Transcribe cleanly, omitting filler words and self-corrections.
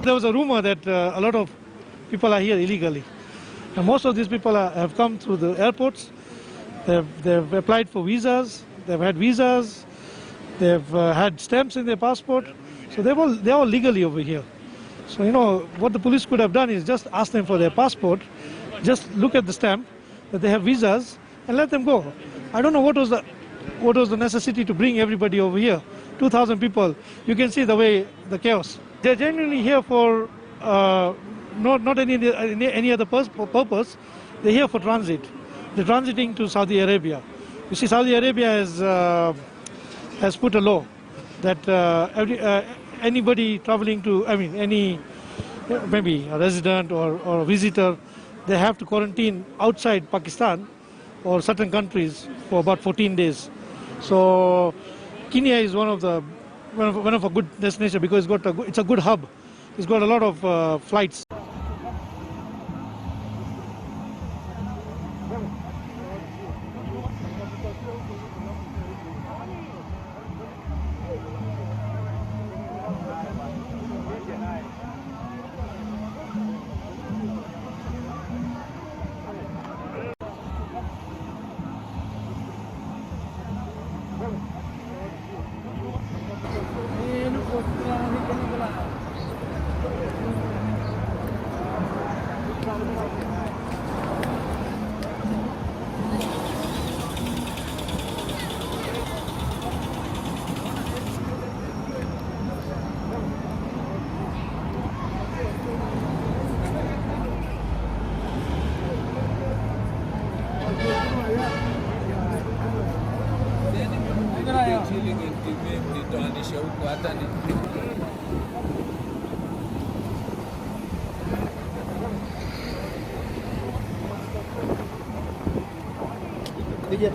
There was a rumor that a lot of people are here illegally. Now, most of these people have come through the airports. They've applied for visas. They've had visas. They've had stamps in their passport. So they're all legally over here. So, what the police could have done is just ask them for their passport, just look at the stamp that they have visas, and let them go. I don't know what was the necessity to bring everybody over here. 2,000 people. You can see the chaos. They're genuinely here for not any other purpose. They're here for transit. They're transiting to Saudi Arabia. You see, Saudi Arabia has put a law that anybody traveling to, maybe a resident or a visitor, they have to quarantine outside Pakistan or certain countries for about 14 days. So Kenya is one of a good destination because it's a good hub. It's got a lot of flights. Dia